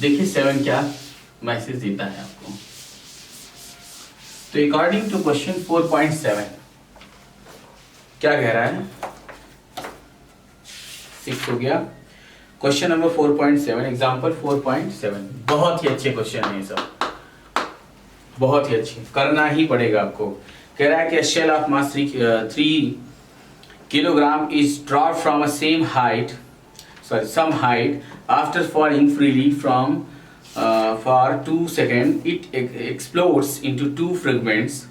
देखिए 7 क्या मैसेज देता है आपको। तो अकॉर्डिंग टू क्वेश्चन 4.7 क्या कह रहा है, 6 हो गया। क्वेश्चन नंबर 4.7, एग्जाम्पल 4.7, बहुत ही अच्छे क्वेश्चन है ये सब, बहुत ही अच्छे, करना ही पड़ेगा आपको। कह रहा है कि shell of mass 3 kilogram is dropped from a some height after falling freely from for 2 seconds. It explodes into 2 fragments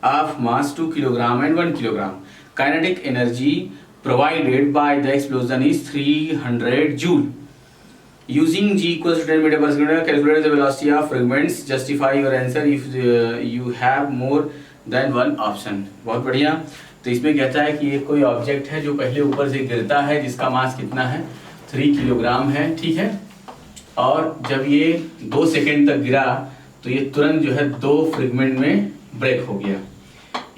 of mass 2 kilogram and 1 kilogram. Kinetic energy provided by the explosion is 300 joule. Using G equals to 10 meter per second, calculate the velocity of fragments. Justify your answer if you have more than one option. बहुत बढ़िया। तो इसमें कहता है कि ये कोई object है जो पहले ऊपर से गिरता है, जिसका मास कितना है, 3 किलोग्राम है, ठीक है। और जब ये 2 सेकेंड तक गिरा तो ये तुरंत जो है 2 फ्रेगमेंट में ब्रेक हो गया।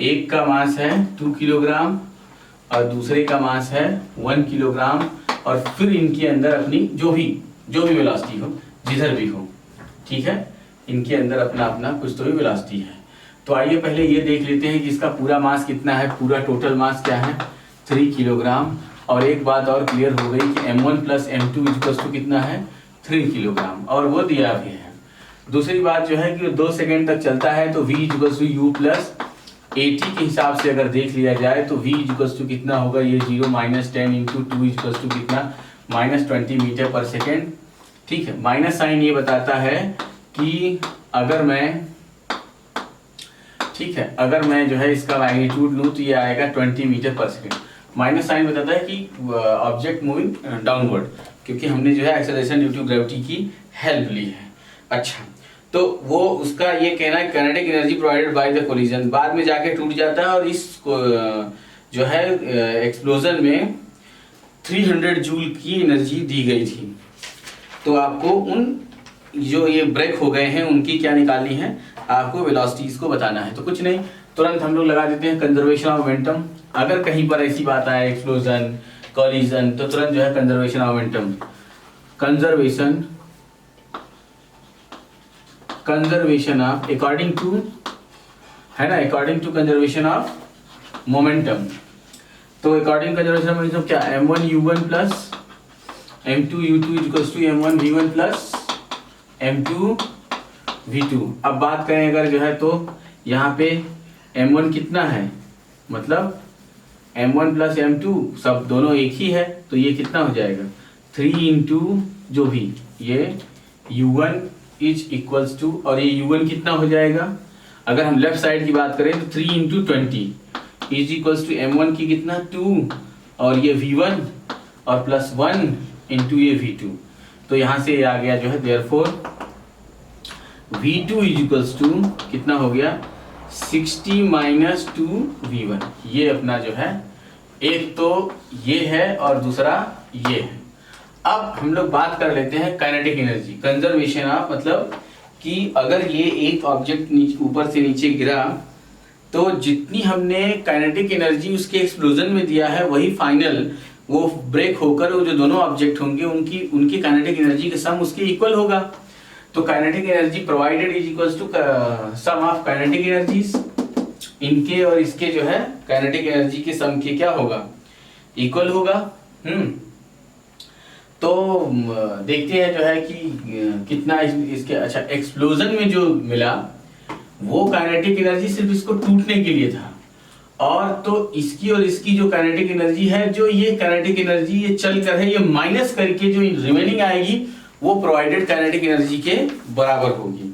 एक का मास है 2 किलोग्राम और दूसरे का मास है 1 किलोग्राम, और फिर इनके अंदर अपनी जो भी वेलोसिटी हो, जिधर भी हो, ठीक है, इनके अंदर अपना अपना कुछ तो भी वेलोसिटी है। तो आइए पहले ये देख लेते हैं कि इसका पूरा मास कितना है, पूरा टोटल मास क्या है, 3 किलोग्राम। और एक बात और क्लियर हो गई कि m1 plus m2 equals to कितना है, 3 किलोग्राम, और वो दिया भी है। दूसरी बात जो है कि 2 सेकेंड तक चलता है तो v equals to u plus 80 के हिसाब से अगर देख लिया जाए तो v इक्वल्स टू कितना होगा, ये 0 माइनस 10 इंटू 2 इक्वल्स टू कितना, -20 मीटर पर सेकेंड, ठीक है। माइनस साइन ये बताता है कि अगर मैं, ठीक है, अगर मैं जो है इसका मैग्नीट्यूड लूँ तो ये आएगा 20 metre per second. Minus sign बताता है कि ऑब्जेक्ट मूविंग डाउनवर्ड, क्योंकि हमने जो है एक्सेलरेशन ड्यू टू ग्रेविटी की हेल्प ली है। अच्छा, तो वो उसका ये कहना है kinetic energy provided by the collision, बाद में जाके टूट जाता है और इस जो है एक्सप्लोजन में 300 जूल की एनर्जी दी गई थी। तो आपको उन जो ये ब्रेक हो गए हैं उनकी क्या निकालनी है, आपको वेलोसिटीज को बताना है। तो कुछ नहीं, तुरंत हम लोग लगा देते हैं कंजर्वेशन ऑफ मोमेंटम। अगर कहीं पर ऐसी बात आए एक्सप्लोजन, कॉलिजन, तो तुरंत जो है conservation of momentum, conservation of according to, है ना, according to conservation of momentum. तो अकॉर्डिंग कंजर्वेशन ऑफ मोमेंटम क्या, m1 u1 plus m2 u2 equals to m1 v1 plus m2 v2। अब बात करें अगर जो है तो यहाँ पे m1 कितना है, मतलब m1 प्लस m2 सब दोनों एक ही है, तो ये कितना हो जाएगा, 3 इंटू जो भी ये u1 इज इक्वल्स टू, और ये u1 कितना हो जाएगा, अगर हम लेफ्ट साइड की बात करें तो 3 into 20 is equals to m1 की कितना 2, और ये v1 और प्लस 1 इंटू ये v2। तो यहाँ से आ गया जो है therefore v2 is equals to कितना हो गया, 60 माइनस 2 v1। ये अपना जो है, एक तो ये है और दूसरा ये है। अब हम लोग बात कर लेते हैं काइनेटिक एनर्जी, कंजर्वेशन ऑफ, मतलब कि अगर ये एक ऑब्जेक्ट ऊपर से नीचे गिरा तो जितनी हमने काइनेटिक एनर्जी उसके एक्सप्लोजन में दिया है वही फाइनल वो ब्रेक होकर वो जो दोनों ऑब्जेक्ट होंगे उनकी काइनेटिक एनर्जी का सम उसके इक्वल होगा। तो kinetic energy provided is equals to sum of kinetic energies, इनके और इसके जो है काइनेटिक एनर्जी के सम के क्या होगा, इक्वल होगा। तो देखते हैं जो है कि कितना इसके, अच्छा एक्सप्लोजन में जो मिला वो काइनेटिक एनर्जी सिर्फ इसको टूटने के लिए था, और तो इसकी और इसकी जो काइनेटिक एनर्जी है, जो ये काइनेटिक एनर्जी ये चल कर है, ये माइनस करके जो रिमेनिंग आएगी वो प्रोवाइडेड काइनेटिक एनर्जी के बराबर होगी,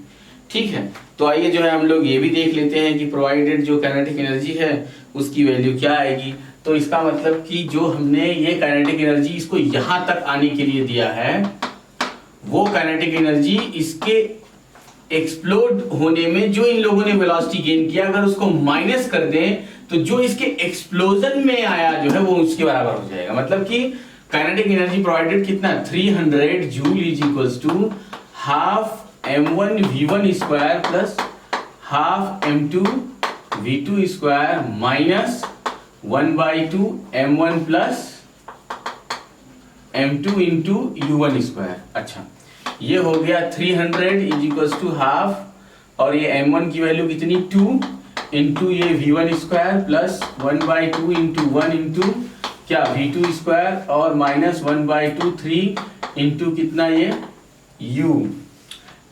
ठीक है। तो आइए जो है हम लोग ये भी देख लेते हैं कि प्रोवाइडेड जो काइनेटिक एनर्जी है उसकी वैल्यू क्या आएगी। तो इसका मतलब कि जो हमने ये काइनेटिक एनर्जी इसको यहां तक आने के लिए दिया है, वो काइनेटिक एनर्जी इसके एक्सप्लोड होने में जो इन लोगों ने वेलोसिटी गेन किया, अगर उसको माइनस कर दें तो जो इसके एक्सप्लोजन में आया जो है वो उसके बराबर हो जाएगा। मतलब कि काइनेटिक एनर्जी प्रोवाइडेड कितना, 300 joule is equals to half m1 v1 square plus half m2 v2 square minus 1/2 m1 plus m2 into u1 square. अच्छा, ये हो गया 300 इज इक्वल्स टू हाफ, और ये m1 की वैल्यू कितनी 2 इंटू ये v1 square plus 1/2 into 1 into क्या v2 स्क्वायर और माइनस 1/2 3 इंटू कितना ये u।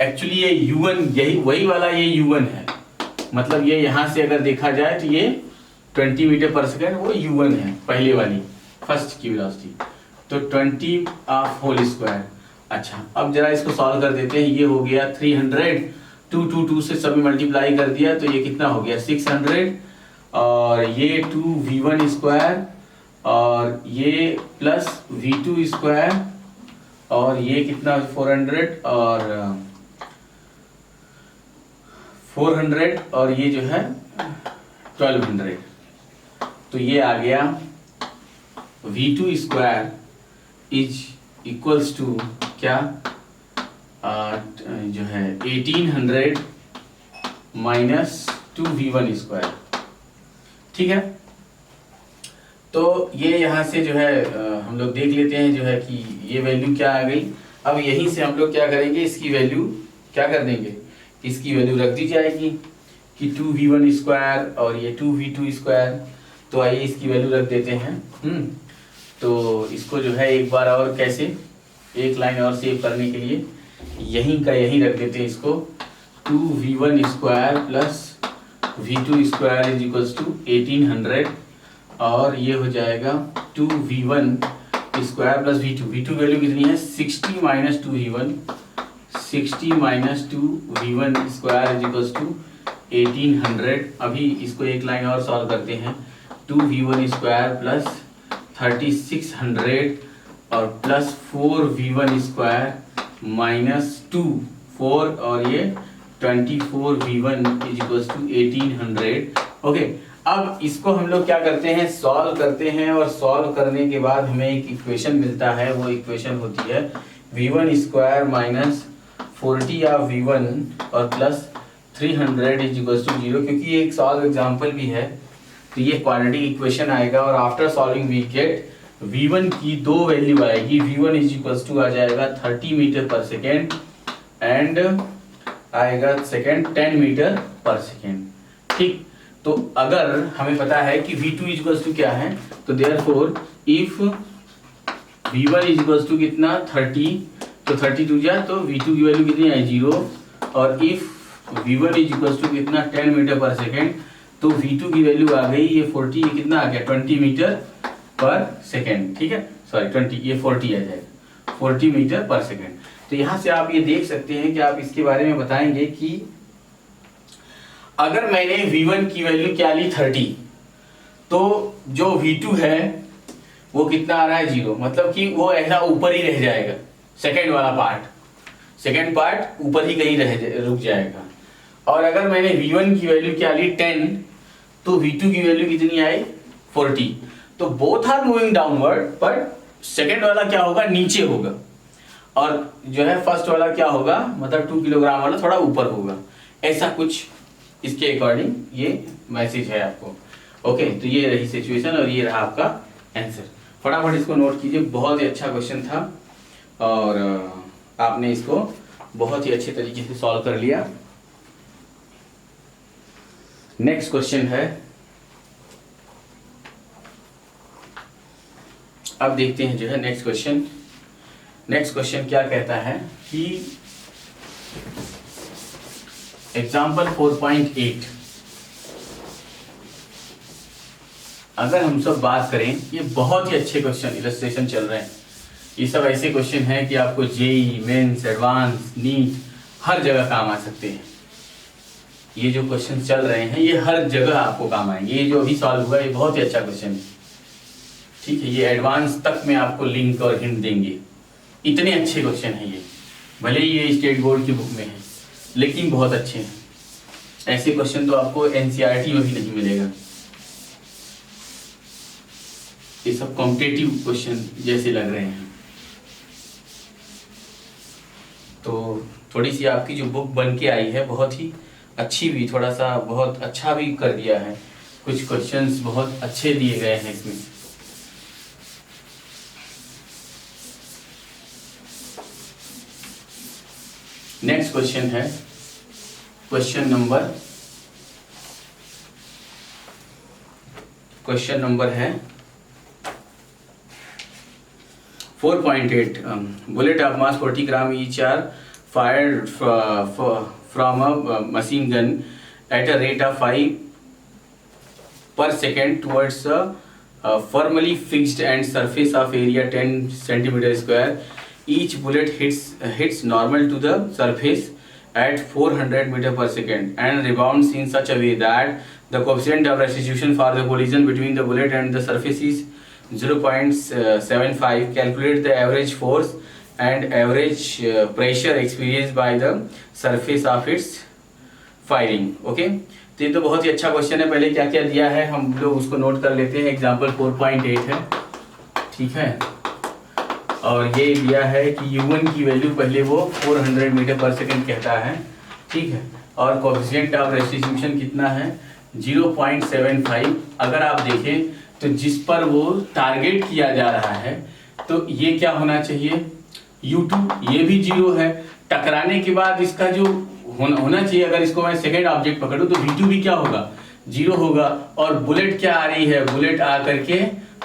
एक्चुअली ये u1 यही वही वाला ये u1 है, मतलब ये यहाँ से अगर देखा जाए तो ये 20 मीटर पर सेकेंड वो u1 है, पहले वाली फर्स्ट की वेलोसिटी, तो 20 ऑफ होल स्क्वायर। अच्छा अब जरा इसको सॉल्व कर देते हैं। ये हो गया 300, 2 से सभी मल्टीप्लाई कर दिया तो ये कितना हो गया 600, और ये 2v1 स्क्वायर और ये प्लस v2 स्क्वायर और ये कितना 400 और ये जो है 1200, तो ये आ गया v2 square is equals to क्या जो है 1800 माइनस 2v1 स्क्वायर। ठीक है, तो ये यहाँ से जो है हम लोग देख लेते हैं जो है कि ये वैल्यू क्या आ गई। अब यहीं से हम लोग क्या करेंगे, इसकी वैल्यू क्या कर देंगे, इसकी वैल्यू रख दी जाएगी कि 2v1 स्क्वायर और ये 2v2 स्क्वायर, तो आइए इसकी वैल्यू रख देते हैं। तो इसको जो है एक बार और कैसे, एक लाइन और सेव करने के लिए यहीं का यहीं रख देते हैं इसको, 2v1 square plus v2 square is equals to 1800, और ये हो जाएगा 2v1 square plus v2 value कितनी है 60 minus 2v1, 60 minus 2v1 square is equals to 1800। अभी इसको एक लाइन और सॉल्व करते हैं, 2v1 स्क्वायर प्लस 3600 और प्लस 4v1 स्क्वायर माइनस 4 और ये 24v1 is equals to 1800। Okay, अब इसको हम लोग क्या करते हैं, सॉल्व करते हैं, और सॉल्व करने के बाद हमें एक इक्वेशन मिलता है। वो इक्वेशन होती है v1 square minus 40 of v1 और प्लस 300 इज इक्वल्स टू 0। क्योंकि ये एक सॉल्व एग्जांपल भी है तो ये क्वाड्रेटिक इक्वेशन आएगा, और after solving we get v1 की दो वैल्यू आएगी। v1 इज इक्वल्स टू आ जाएगा 30 मीटर पर सेकेंड एंड आएगा सेकेंड 10 मीटर पर सेकेंड। ठीक, तो अगर हमें पता है कि v2 इज इक्वल्स टू क्या है, तो therefore if v1 is equals to कितना 30, तो 32 जा तो v2 की वैल्यू कितनी आई 0, और if v1 is equals to कितना 10 मीटर पर सेकेंड, तो v2 की वैल्यू आ गई ये 40, ये कितना आ गया 20 मीटर पर सेकेंड। ठीक है, सॉरी 20, ये 40 आ जाएगा 40 मीटर पर सेकेंड। तो यहां से आप ये देख सकते हैं कि आप इसके बारे में बताएंगे कि अगर मैंने v1 की वैल्यू क्या ली 30, तो जो v2 है वो कितना आ रहा है 0, मतलब कि वो ऐसा ऊपर ही रह जाएगा, सेकेंड वाला पार्ट, सेकेंड पार्ट ऊपर ही कहीं रुक जाएगा। और अगर मैंने v1 की वैल्यू क्या ली 10, तो v2 की वैल्यू कितनी आई 40, तो both are moving downward, but second वाला क्या होगा नीचे होगा, और जो है फर्स्ट वाला क्या होगा, मतलब 2 किलोग्राम वाला थोड़ा ऊपर होगा। ऐसा कुछ इसके अकॉर्डिंग ये मैसेज है आपको। ओके, तो ये रही सिचुएशन और ये रहा आपका आंसर। फटाफट इसको नोट कीजिए, बहुत ही अच्छा क्वेश्चन था और आपने इसको बहुत ही अच्छे तरीके से सॉल्व कर लिया। नेक्स्ट क्वेश्चन है, अब देखते हैं जो है नेक्स्ट क्वेश्चन। नेक्स्ट क्वेश्चन क्या कहता है कि एग्जाम्पल 4.8, अगर हम सब बात करें, ये बहुत ही अच्छे क्वेश्चन इलस्ट्रेशन चल रहे हैं। ये सब ऐसे क्वेश्चन हैं कि आपको जेई मेंस एडवांस नीट हर जगह काम आ सकते हैं। ये जो क्वेश्चन चल रहे हैं ये हर जगह आपको काम आएंगे। ये जो अभी सॉल्व हुआ ये बहुत ही अच्छा क्वेश्चन है, ठीक है। ये एडवांस तक में आपको लिंक और हिंट देंगे, इतने अच्छे क्वेश्चन हैं ये। भले ही ये स्टेट बोर्ड की बुक में है लेकिन बहुत अच्छे हैं। ऐसे क्वेश्चन तो आपको एनसीईआरटी में भी नहीं मिलेगा। ये सब कॉम्पिटिटिव क्वेश्चन जैसे लग रहे हैं। तो थोड़ी सी आपकी जो बुक बन के आई है बहुत ही अच्छी भी, थोड़ा सा बहुत अच्छा भी कर दिया है। कुछ क्वेश्चंस बहुत अच्छे दिए गए हैं इसमें। नेक्स्ट क्वेश्चन है क्वेश्चन नंबर है 4.8. Bullet of mass 40 gram each are fired from a machine gun at a rate of 5 per second towards a firmly fixed and surface of area 10 centimeter square. Each bullet hits normal to the surface at 400 meter per second and rebounds in such a way that the coefficient of restitution for the collision between the bullet and the surface is 0.75. Calculate the average force and average pressure experienced by the surface of its firing. Okay, तो ये तो बहुत ही अच्छा question है। पहले क्या क्या दिया है हम लोग उसको नोट कर लेते हैं। एग्जाम्पल 4.8 है, ठीक है, और ये दिया है कि u1 की वैल्यू पहले वो 400 मीटर पर सेकेंड कहता है, ठीक है, और कोएफिशिएंट ऑफ रेस्टिट्यूशन कितना है 0.75। अगर आप देखें तो जिस पर वो टारगेट किया जा रहा है तो ये क्या होना चाहिए u2, ये भी 0 है। टकराने के बाद इसका जो होना चाहिए, अगर इसको मैं सेकेंड ऑब्जेक्ट पकड़ूं तो v2 भी क्या होगा 0 होगा। और बुलेट क्या आ रही है, बुलेट आ करके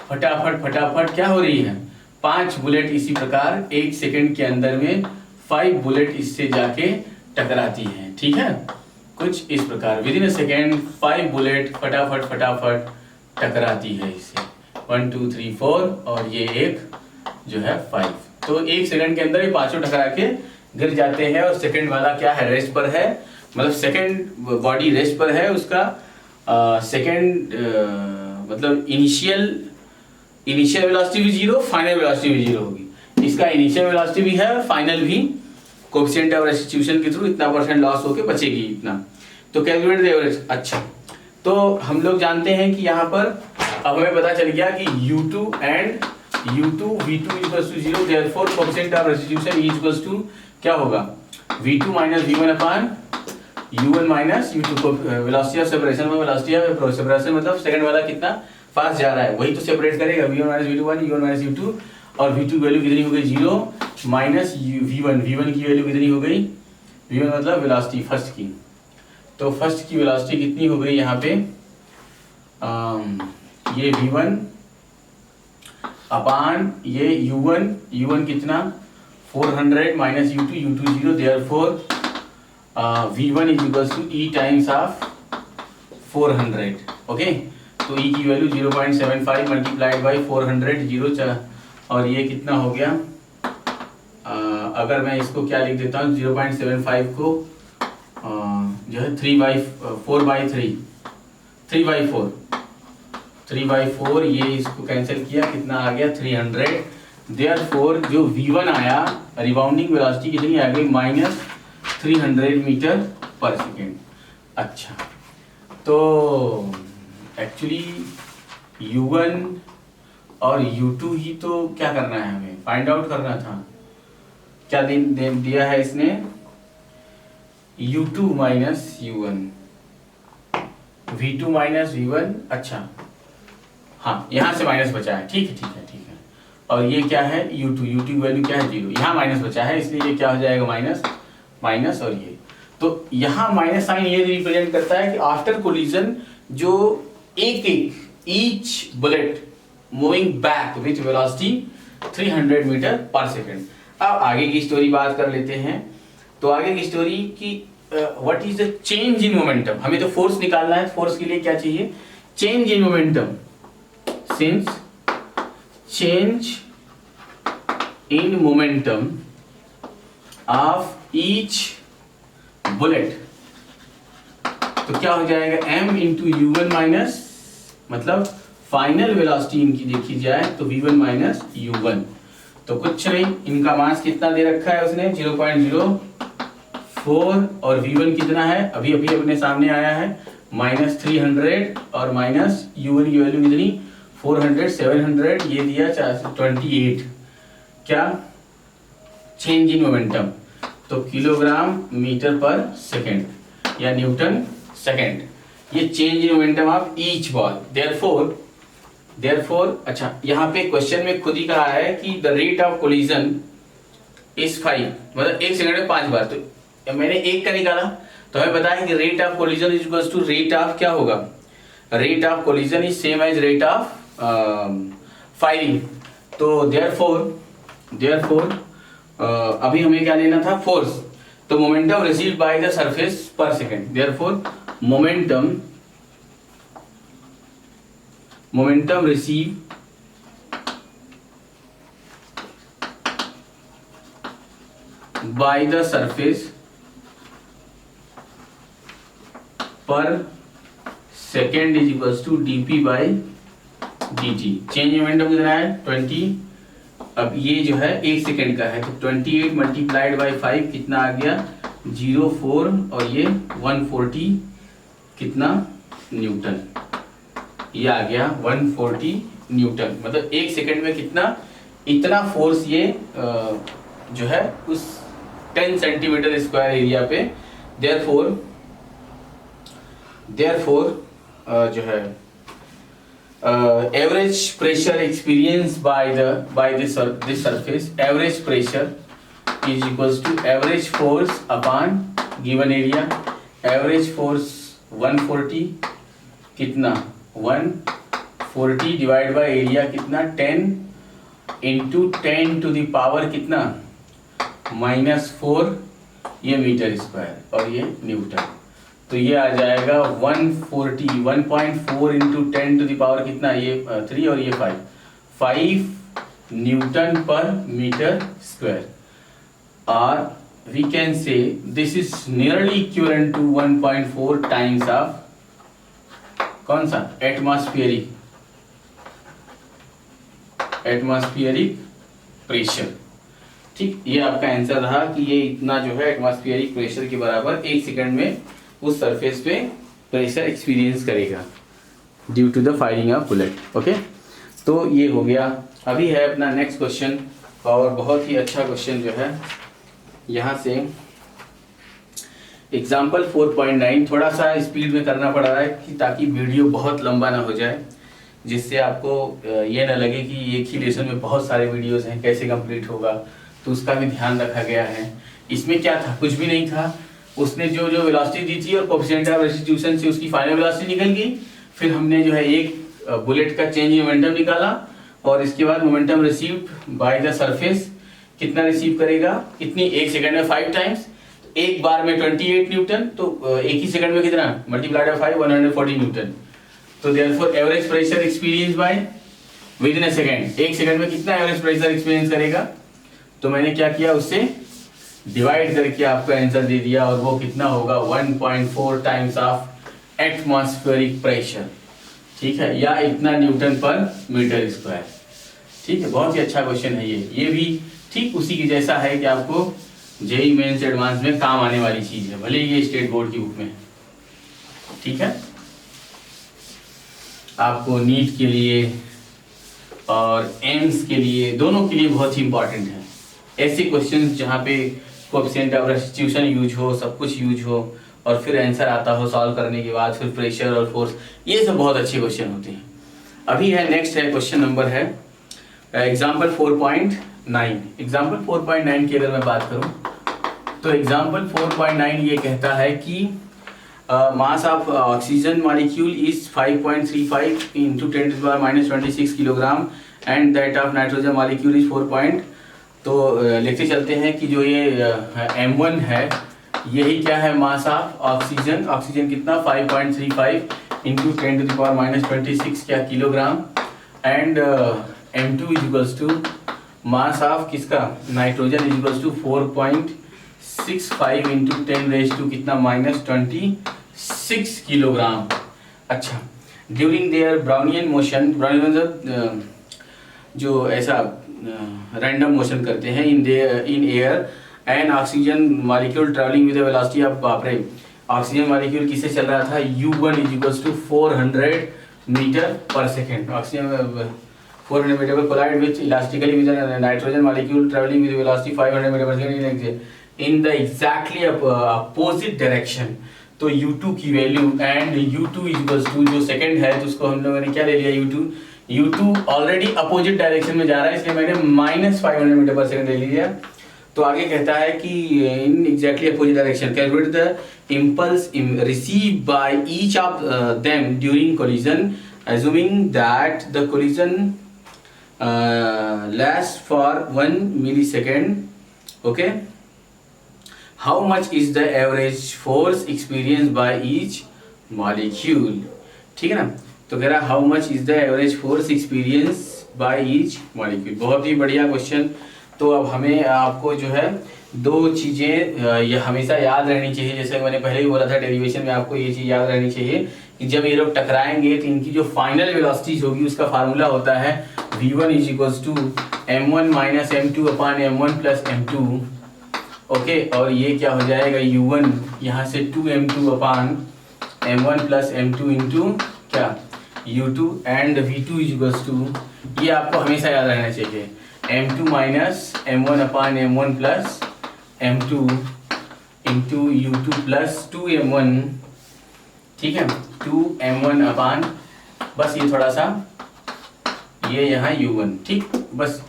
फटाफट क्या हो रही है 5 बुलेट इसी प्रकार 1 सेकेंड के अंदर में 5 बुलेट इससे जाके टकराती हैं, ठीक है, कुछ इस प्रकार with in a second 5 bullet फटाफट टकराती है इससे 1 2 3 4 और ये एक जो है 5। तो 1 सेकंड के अंदर ये पांचों टकरा के गिर जाते हैं। और सेकंड वाला क्या है रेस्ट पर है, मतलब सेकंड बॉडी रेस्ट पर है, उसका सेकंड मतलब इनिशियल वेलोसिटी भी 0, फाइनल वेलोसिटी भी 0 होगी। इसका इनिशियल वेलोसिटी भी है, फाइनल भी कोएफिशिएंट ऑफ रेस्टिट्यूशन के थ्रू इतना परसेंट लॉस होके बचेगी इतना। तो कैलकुलेट द एवरेज। अच्छा, तो हम लोग जानते हैं कि यहाँ पर अब हमें पता चल गया कि u2 and u2 v2 equals to 0, therefore coefficient of restitution is equals to क्या होगा v2 minus v1 upon u1 minus u2। Velocity of separation में वेलोसिटी ऑफ सेपरेशन मतलब सेकंड वाला कितना फास्ट जा रहा है वही तो सेपरेट करेगा v1 minus v2 1 u1 minus u2। और v2 की वैल्यू कितनी हो गई 0 माइनस v1 की वैल्यू कितनी हो गई v1 मतलब वेलोसिटी फर्स्ट की। तो फर्स्ट की वेलोसिटी कितनी हो गई यहाँ पे ये v1 अपान ये u1 कितना 400 minus u2 0, therefore v1 is equals to e times of 400। Okay, तो e की वैल्यू 0.75 मल्टीप्लाइड बाई 400 0 और ये कितना हो गया अगर मैं इसको क्या लिख देता हूँ 0.75 को जो है 3/4 ये इसको कैंसिल किया, कितना आ गया 300। देयरफॉर जो v1 आया रिबाउंडिंग वेलोसिटी कितनी आ गई -300 मीटर पर सेकेंड। अच्छा, तो एक्चुअली u1 और u2 ही तो क्या करना है हमें फाइंड आउट करना था। क्या दिया है इसने u2 minus u1 v2 minus v1। अच्छा हाँ, यहाँ से माइनस बचा है, ठीक है। और ये क्या है u2 की वैल्यू क्या है 0, यहाँ माइनस बचा है इसलिए ये क्या हो जाएगा माइनस और ये तो यहाँ माइनस साइन ये रिप्रेजेंट करता है कि आफ्टर कोलिजन जो each bullet moving back with velocity 300 metre per second. अब आगे की स्टोरी बात कर लेते हैं। तो आगे की स्टोरी की what is the change in momentum. हमें तो फोर्स निकालना है, फोर्स के लिए क्या चाहिए change in momentum. Since change in momentum of each bullet तो क्या हो जाएगा m इंटू u1 माइनस मतलब फाइनल वेलोसिटी इनकी देखी जाए तो v1 माइनस u1। तो कुछ नहीं, इनका मास कितना दे रखा है उसने 0.04 और v1 कितना है अभी अपने सामने आया है -300 और माइनस u1 की वैल्यू कितनी 400 700 ये दिया 28। क्या चेंज इन मोमेंटम तो किलोग्राम मीटर पर सेकेंड या न्यूटन सेकेंड, ये change in momentum of each ball. Therefore अच्छा यहाँ पे क्वेश्चन में खुद ही कहा है कि the rate of collision is 5 मतलब 1 सेकंड में 5 बार। तो मैंने एक का निकाला, तो हमें पता है कि rate of collision is equal to rate of क्या होगा, rate of collision is same as rate of firing. तो देयरफॉर अभी हमें क्या लेना था, फोर्स। तो momentum received by the surface per second, therefore momentum receive by the surface per second is equals to dp by dt। Change momentum कितना है 20, अब ये जो है 1 सेकेंड का है, तो 28 मल्टीप्लाइड बाई 5 कितना आ गया 0.4 और ये 140 कितना न्यूटन, ये आ गया 140 न्यूटन। मतलब 1 सेकेंड में कितना, इतना फोर्स ये जो है उस 10 सेंटीमीटर स्क्वायर एरिया पे। देयरफॉर जो है average pressure experience by this surface, average pressure is equals to average force upon given area. Average force 140 कितना 140 डिवाइड बाय एरिया कितना 10 इंटू 10 टू द पावर कितना -4, ये मीटर स्क्वायर और ये Newton. तो ये आ जाएगा 1.4 इंटू 10 टू द पावर कितना, ये 3 और ये 5 न्यूटन पर मीटर स्क्वायर। और we can say this is nearly equivalent to 1.4 times of कौन सा एटमॉस्फेरिक प्रेशर। ठीक, ये आपका आंसर रहा कि ये इतना जो है एटमॉस्फेरिक प्रेशर के बराबर 1 सेकंड में उस सरफेस पे प्रेशर एक्सपीरियंस करेगा due to the firing of bullet. Okay, तो ये हो गया। अभी है अपना नेक्स्ट क्वेश्चन, और बहुत ही अच्छा क्वेश्चन जो है यहाँ से एग्जाम्पल 4.9। थोड़ा सा स्पीड में करना पड़ रहा है कि ताकि वीडियो बहुत लंबा ना हो जाए, जिससे आपको ये ना लगे कि एक ही लेसन में बहुत सारे वीडियोस हैं, कैसे कंप्लीट होगा, तो उसका भी ध्यान रखा गया है। इसमें क्या था, कुछ भी नहीं था। उसने जो वेलोसिटी दी थी और कोएफिशिएंट ऑफ रेस्टिट्यूशन से उसकी फाइनल वेलोसिटी निकल गई। फिर हमने जो है एक बुलेट का चेंज मोमेंटम निकाला, और इसके बाद momentum received by the surface कितना रिसीव करेगा, कितनी 1 सेकंड में 5 टाइम्स, एक बार में 28 न्यूटन, तो एक ही सेकंड में कितना मल्टीप्लाइड बाय 5 140 न्यूटन। तो therefore average pressure experience bye with in a second, 1 second में कितना एवरेज प्रेशर एक्सपीरियंस करेगा। तो मैंने क्या किया, उससे डिवाइड करके आपको आंसर दे दिया, और वो कितना होगा 1.4 टाइम्स ऑफ एटमॉस्फेरिक प्रेशर। ठीक है, या इतना न्यूटन पर मीटर स्क्वायर। ठीक है, बहुत ही अच्छा क्वेश्चन है ये भी ठीक उसी के जैसा है कि आपको जेईई मेंस एडवांस में काम आने वाली चीज है, भले ये स्टेट बोर्ड की बुक में। ठीक है, आपको नीट के लिए और एम्स के लिए, दोनों के लिए बहुत ही इंपॉर्टेंट है ऐसे क्वेश्चंस जहाँ पे कोएफिशिएंट ऑफ रेस्टिट्यूशन यूज हो, सब कुछ यूज हो, और फिर आंसर आता हो सॉल्व करने के बाद, फिर प्रेशर और फोर्स, ये सब बहुत अच्छे क्वेश्चन होते हैं। अभी है नेक्स्ट है क्वेश्चन नंबर है एग्जाम्पल 4.9। एग्जाम्पल 4.9 की अगर मैं बात करूं तो एग्जाम्पल 4.9 ये कहता है कि mass of oxygen molecule is 5.35 into 10⁻⁻26 kilogram and that of nitrogen molecule is 4. तो लिखते चलते हैं कि जो ये M1 है, यही क्या है मास ऑफ ऑक्सीजन। ऑक्सीजन कितना 5.35 इंटू 10⁻⁻26 क्या kilogram, and M2 is equals to mass of किसका nitrogen is equals to 4.65 into 10⁻⁻ कितना -26 किलोग्राम। अच्छा, during their Brownian motion, Brownian जो ऐसा रैंडम मोशन करते हैं in air and oxygen molecule travelling with velocity of, बाप रे, ऑक्सीजन मॉलिक्यूल किससे चल रहा था, U1 is equals to 400 metre per second. Oxygen 400 metre per collide with elastically with nitrogen molecule travelling with velocity 500 metre per second in the exactly opposite direction. तो U2 की value, and U2 is equals to, जो second है तो उसको हम लोगों ने क्या ले लिया, U2 ऑलरेडी अपोजिट डायरेक्शन में जा रहा है, इसलिए मैंने -500 मीटर पर सेकंड ले लिया। तो आगे कहता है कि in exactly opposite direction calculate the impulse receive by each of them during collision assuming that the collision lasts for 1 millisecond. Okay, how much is the average force experienced by each molecule? ठीक है ना, तो कह रहा how much is the average force experience by each molecule. बहुत ही बढ़िया question. तो अब हमें आपको जो है दो चीज़ें ये हमेशा याद रहनी चाहिए, जैसे मैंने पहले ही बोला था डेरिवेशन में आपको ये चीज़ याद रहनी चाहिए कि जब ये लोग टकराएंगे तो इनकी जो फाइनल वेलोसिटीज होगी उसका फार्मूला होता है v1 is equals to m1 minus m2 upon m1 plus m2। Okay, और ये क्या हो जाएगा u1 यहाँ से 2m2 अपान m1 प्लस m2 इंटू क्या u2 and v2 is equals to, ये आपको हमेशा याद रहना चाहिए, m2 माइनस m1 अपान m1 plus m2 into u2 plus 2m1, ठीक है, 2m1 अपान, बस ये थोड़ा सा ये यहाँ u1, ठीक, बस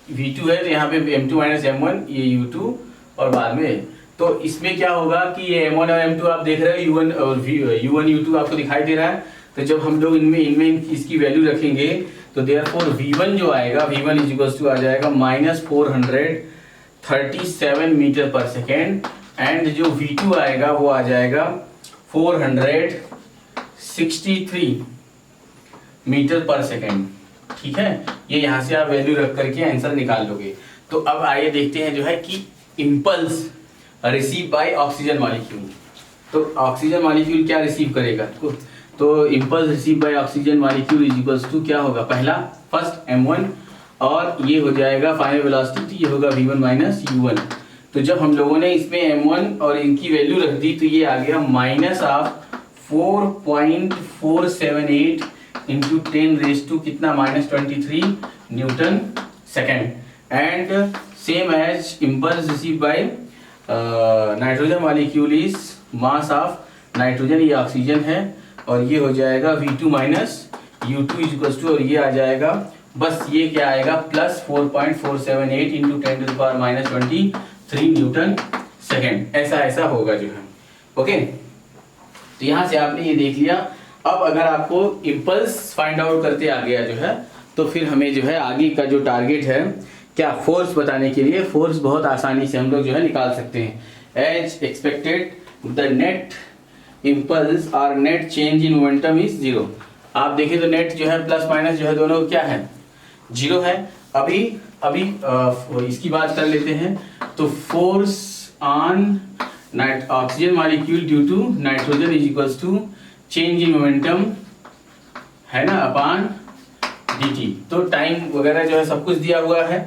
v2 है तो यहाँ पे m2 माइनस m1 ये u2 और बाद में, तो इसमें क्या होगा कि ये m1 और m2 आप देख रहे हो, u1 और u1 u2 आपको दिखाई दे रहा है। तो जब हम लोग इनमें इसकी वैल्यू रखेंगे तो देयरफॉर v1 जो आएगा v1 इज इक्वल्स टू आ जाएगा minus 437 metre per second and जो v2 आएगा वो आ जाएगा 463 मीटर पर सेकेंड। ठीक है, ये यहाँ से आप वैल्यू रख करके आंसर निकाल लोगे। तो अब आइए देखते हैं जो है कि impulse receive by oxygen molecule. तो ऑक्सीजन मॉलिक्यूल क्या रिसीव करेगा, तो impulse receive by oxygen molecule is equals to क्या होगा, पहला फर्स्ट m1 और ये हो जाएगा फाइनल वेलोसिटी, तो ये होगा v1 माइनस u1। तो जब हम लोगों ने इसमें m1 और इनकी वैल्यू रख दी तो ये आ गया minus of 4.478 into 10 raise to कितना minus 23 newton second and same as impulse receive by nitrogen molecule is mass of nitrogen, ये ऑक्सीजन है, और ये हो जाएगा v2 minus u2 is equals to, और ये आ जाएगा बस ये क्या आएगा plus 4.478 into 10 to the power minus 23 newton second, ऐसा होगा जो है। ओके, तो यहाँ से आपने ये देख लिया। अब अगर आपको इम्पल्स फाइंड आउट करते आ गया जो है तो फिर हमें जो है आगे का जो टारगेट है क्या फोर्स बताने के लिए, फोर्स बहुत आसानी से हम लोग जो है निकाल सकते हैं। As expected the net impulse और net change in momentum is zero. आप देखें तो नेट जो है प्लस माइनस जो है दोनों क्या है, जीरो है। अभी इसकी बात कर लेते हैं। तो force on oxygen molecule due to nitrogen is equals to change in momentum है ना अपान dt। तो टाइम वगैरह जो है सब कुछ दिया हुआ है,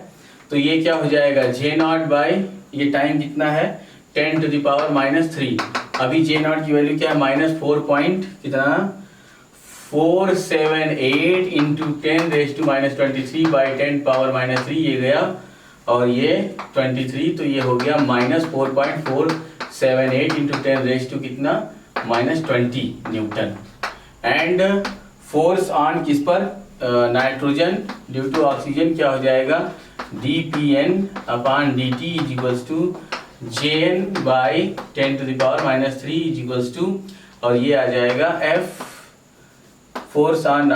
तो ये क्या हो जाएगा J0 बाय ये टाइम कितना है 10 टू द पावर माइनस 3। अभी J0 की वैल्यू क्या है minus 4.478 into 10 raise to minus 23 by 10 power minus 3 ये गया, और ये 23 तो ये हो गया माइनस 4.478 इंटू 10 रेज टू कितना minus 20 Newton. And force on किस पर नाइट्रोजन ड्यू टू ऑक्सीजन क्या हो जाएगा dPn upon dt is equals to Jn by 10 to the power minus 3 is equals to, और ये आ जाएगा F force on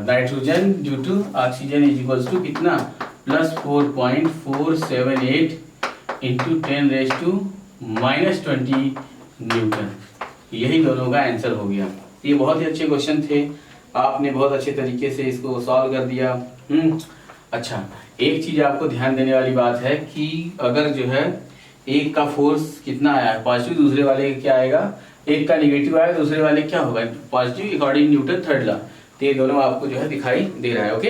nitrogen due to oxygen is equals to कितना plus 4.478 into 10 raise to minus 20 newton. यही दोनों का answer हो गया। ये बहुत ही अच्छे क्वेश्चन थे, आपने बहुत अच्छे तरीके से इसको सॉल्व कर दिया। अच्छा, एक चीज आपको ध्यान देने वाली बात है कि अगर जो है एक का फोर्स कितना आया है पॉजिटिव, दूसरे वाले क्या आएगा, एक का निगेटिव आया दूसरे वाले क्या होगा positive according Newton third law. तो ये दोनों आपको जो है दिखाई दे रहा है। ओके,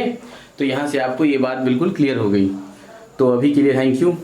तो यहाँ से आपको ये बात बिल्कुल क्लियर हो गई। तो अभी के लिए थैंक यू।